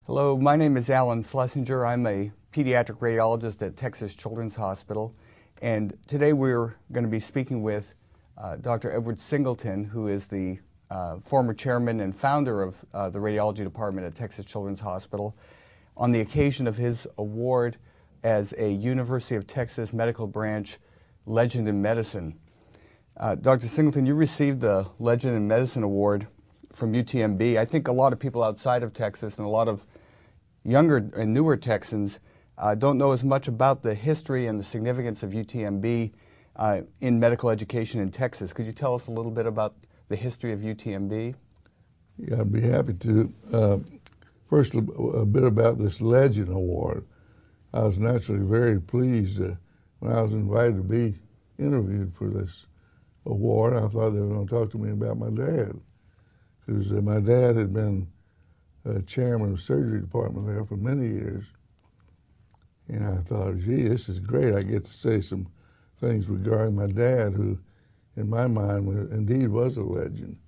Hello, my name is Alan Schlesinger. I'm a pediatric radiologist at Texas Children's Hospital, and today we're going to be speaking with Dr. Edward Singleton, who is the former chairman and founder of the radiology department at Texas Children's Hospital, on the occasion of his award as a University of Texas Medical Branch Legend in Medicine. Dr. Singleton, you received the Legend in Medicine Award from UTMB. I think a lot of people outside of Texas and a lot of younger and newer Texans don't know as much about the history and the significance of UTMB in medical education in Texas. Could you tell us a little bit about the history of UTMB? Yeah, I'd be happy to. First, a bit about this Legend Award. I was naturally very pleased when I was invited to be interviewed for this award. I thought they were going to talk to me about my dad, because my dad had been chairman of the surgery department there for many years. And I thought, gee, this is great. I get to say some things regarding my dad, who, in my mind, indeed was a legend.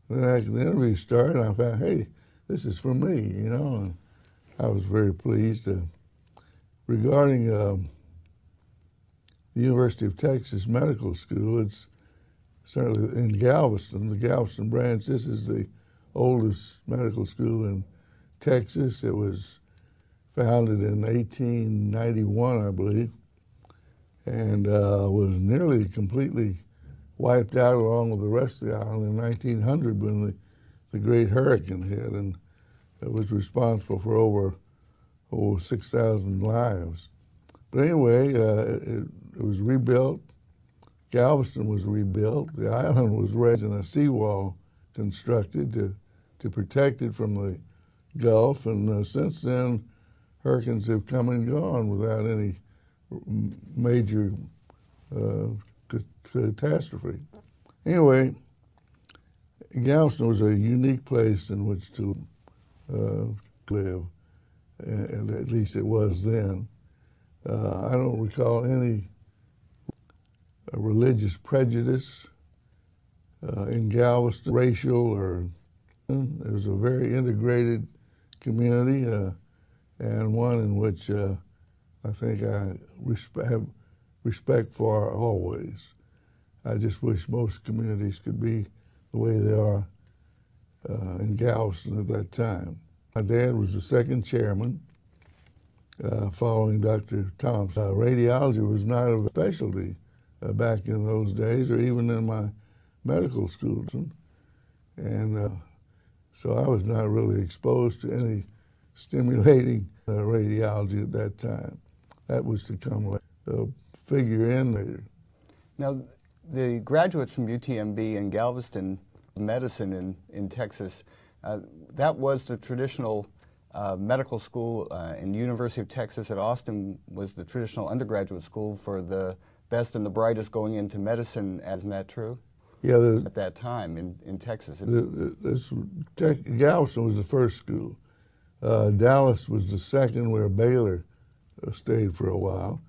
Then the interview started, and I found, hey, this is for me, you know, and I was very pleased. Regarding the University of Texas Medical School, it's certainly in Galveston, the Galveston branch. This is the oldest medical school in Texas. It was founded in 1891, I believe, and was nearly completely wiped out along with the rest of the island in 1900 when the Great Hurricane hit, and it was responsible for over 6,000 lives. But anyway, it was rebuilt. Galveston was rebuilt. The island was raised and a seawall constructed to protect it from the Gulf, and since then, hurricanes have come and gone without any major catastrophe. Anyway, Galveston was a unique place in which to live, and at least it was then. I don't recall any religious prejudice in Galveston, racial or. It was a very integrated community, and one in which I think I have respect for always. I just wish most communities could be the way they are in Galveston at that time. My dad was the second chairman, following Dr. Thompson. Radiology was not a specialty back in those days, or even in my medical school. And so I was not really exposed to any stimulating radiology at that time. That was to come later, figure in later. Now, the graduates from UTMB and Galveston Medicine in Texas, that was the traditional medical school, and University of Texas at Austin was the traditional undergraduate school for the best and the brightest going into medicine. Isn't that true? Yeah, at that time in Texas. Galveston was the first school. Dallas was the second, where Baylor stayed for a while.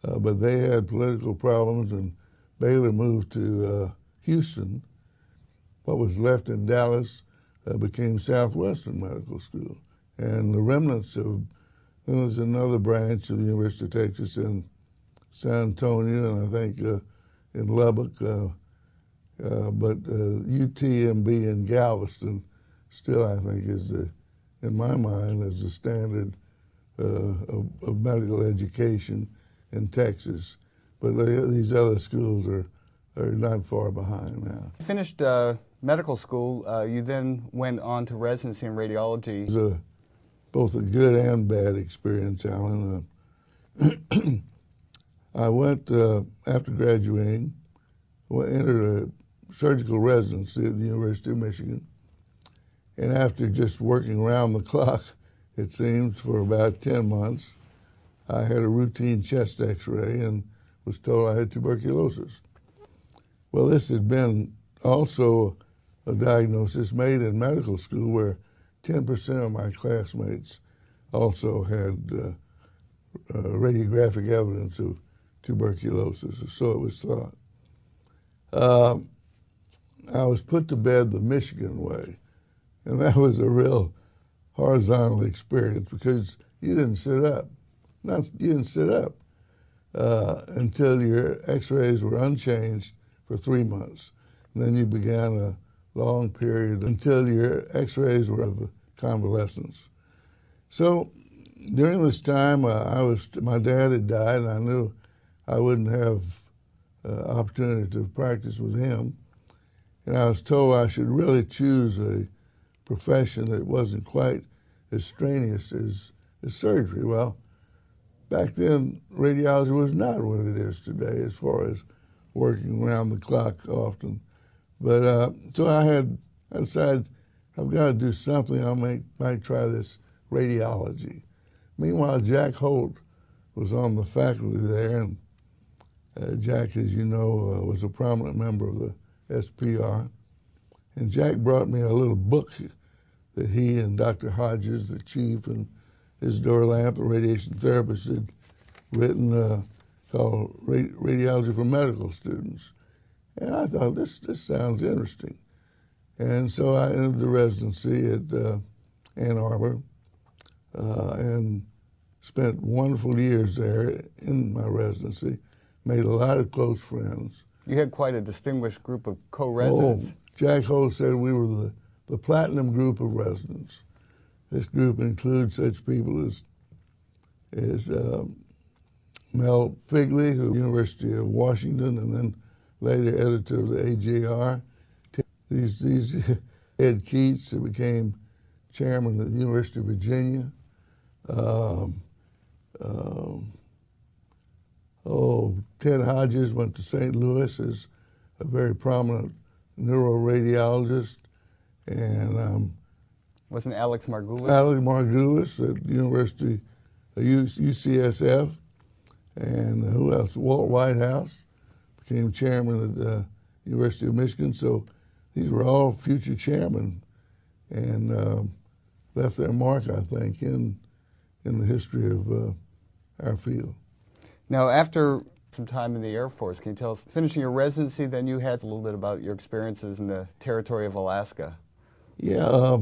But they had political problems, and Baylor moved to Houston. What was left in Dallas became Southwestern Medical School. And the remnants of, there was another branch of the University of Texas in San Antonio, and I think in Lubbock. But UTMB in Galveston still, I think, is in my mind, is the standard of medical education in Texas. But these other schools are not far behind now. You finished medical school. You then went on to residency in radiology. It was both a good and bad experience, Alan. I went, after graduating, entered a surgical residency at the University of Michigan. And after just working around the clock, it seems, for about 10 months, I had a routine chest x-ray and was told I had tuberculosis. Well, this had been also a diagnosis made in medical school, where 10% of my classmates also had radiographic evidence of tuberculosis, or so it was thought. I was put to bed the Michigan way, and that was a real horizontal experience because you didn't sit up. You didn't sit up until your x-rays were unchanged for 3 months. And then you began a long period until your x-rays were of convalescence. So during this time, my dad had died, and I knew I wouldn't have opportunity to practice with him. And I was told I should really choose a profession that wasn't quite as strenuous as surgery. Well, back then, radiology was not what it is today as far as working around the clock often. But so I decided I've got to do something. Might try this radiology. Meanwhile, Jack Holt was on the faculty there, and Jack, as you know, was a prominent member of the SPR. And Jack brought me a little book that he and Dr. Hodges, the chief, and his door lamp, a radiation therapist, had written called Radiology for Medical Students. And I thought, this sounds interesting. And so I entered the residency at Ann Arbor and spent wonderful years there in my residency, made a lot of close friends. You had quite a distinguished group of co-residents. Oh, Jack Holt said we were the platinum group of residents. This group includes such people as Mel Figley, who University of Washington, and then later editor of the AJR. These Ed Keats, who became chairman of the University of Virginia. Ted Hodges went to St. Louis as a very prominent neuroradiologist. And wasn't Alex Margulis? Alex Margulis at the University of UCSF. And who else? Walt Whitehouse became chairman at the University of Michigan. So these were all future chairmen and left their mark, I think, in the history of our field. Now, after some time in the Air Force, can you tell us, finishing your residency, then you had a little bit about your experiences in the territory of Alaska? Yeah,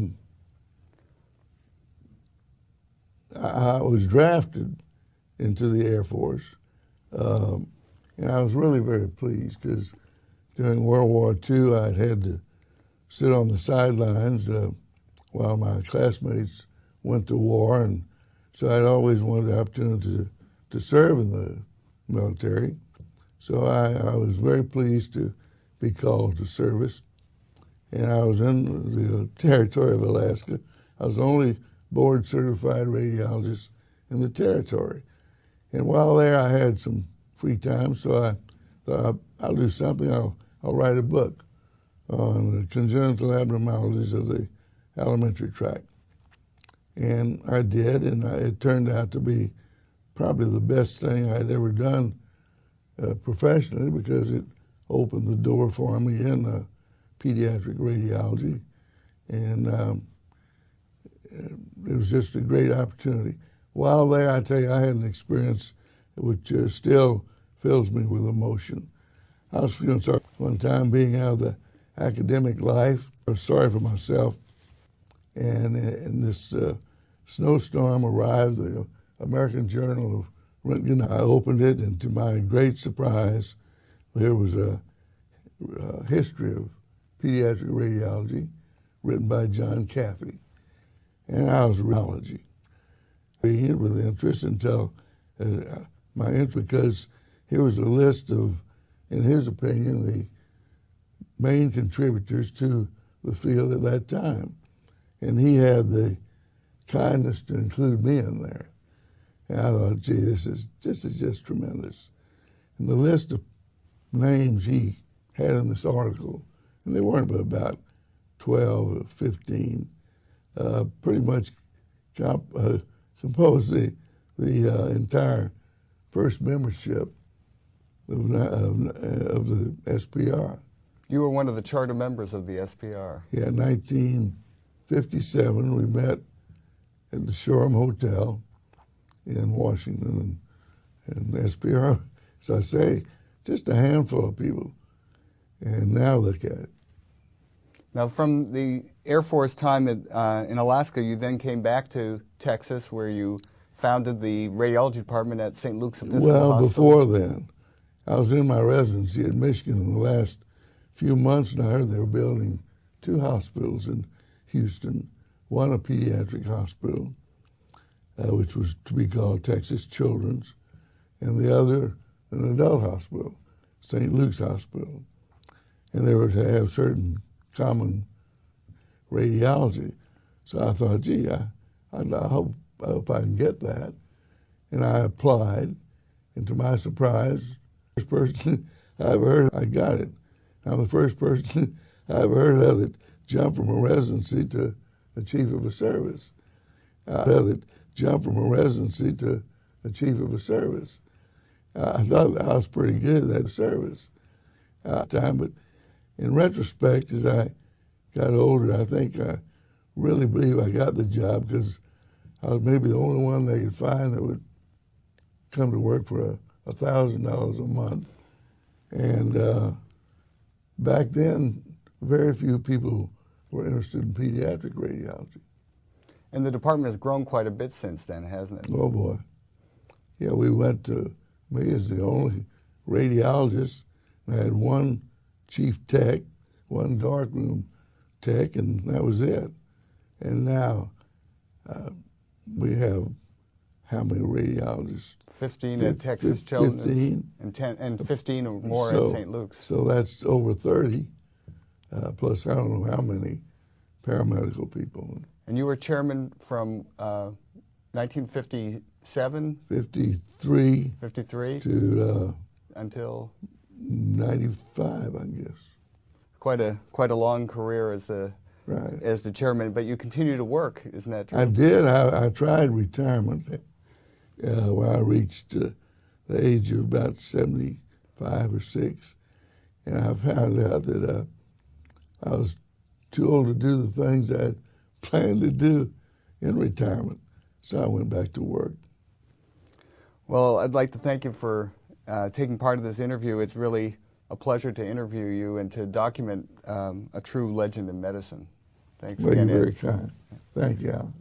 I was drafted into the Air Force, and I was really very pleased because during World War II, I'd had to sit on the sidelines while my classmates went to war, and so I'd always wanted the opportunity to serve in the military. So I was very pleased to be called to service, and I was in the territory of Alaska. I was the only board-certified radiologist in the territory. And while there, I had some free time, so I thought I'll do something. I'll write a book on the congenital abnormalities of the alimentary tract. And I did, and it turned out to be probably the best thing I'd ever done professionally because it opened the door for me in pediatric radiology. And it was just a great opportunity. While there, I tell you, I had an experience which still fills me with emotion. I was feeling sorry one time being out of the academic life. I was sorry for myself. And in this snowstorm arrived, the American Journal of Röntgen. I opened it, and to my great surprise, there was a history of pediatric radiology written by John Caffey. And I was radiology. Reading it with interest until my interest, because here was a list of, in his opinion, the main contributors to the field at that time. And he had the kindness to include me in there. And I thought, gee, this is just tremendous. And the list of names he had in this article, and they weren't but about 12 or 15, pretty much composed the entire first membership of the SPR. You were one of the charter members of the SPR. Yeah, in 1957, we met at the Shoreham Hotel in Washington, and SPR, as I say, just a handful of people. And now look at it. Now, from the Air Force time in Alaska, you then came back to Texas, where you founded the radiology department at St. Luke's Episcopal Well, Hospital. before then, I was in my residency at Michigan in the last few months, and I heard they were building 2 hospitals in Houston, one a pediatric hospital, which was to be called Texas Children's, and the other an adult hospital, St. Luke's Hospital. And they were to have certain common radiology. So I thought, gee, I hope I can get that. And I applied, and to my surprise, the first person I ever heard, I got it. I'm the first person I ever heard of that jumped from a residency to a chief of a service. That jumped from a residency to a chief of a service. I thought I was pretty good at that service time, but in retrospect, as I got older, I think I really believe I got the job because I was maybe the only one they could find that would come to work for $1,000 a month. And back then, very few people were interested in pediatric radiology. And the department has grown quite a bit since then, hasn't it? Oh, boy. Yeah, we went to, me as the only radiologist, and I had one chief tech, one darkroom tech, and that was it. And now we have how many radiologists? 15 at Texas Children's. 15. And 15 or more at St. Luke's. So that's over 30, plus I don't know how many paramedical people. And you were chairman from 1957? 53. 53? To until 95, I guess. Quite a long career as the chairman, but you continue to work, isn't that true? I did. I tried retirement when I reached the age of about 75 or 6, and I found out that I was too old to do the things I had planned to do in retirement, so I went back to work. Well, I'd like to thank you for taking part of this interview. It's really a pleasure to interview you and to document a true legend in medicine. Thanks again. Well, you're very kind. Thank you, Al.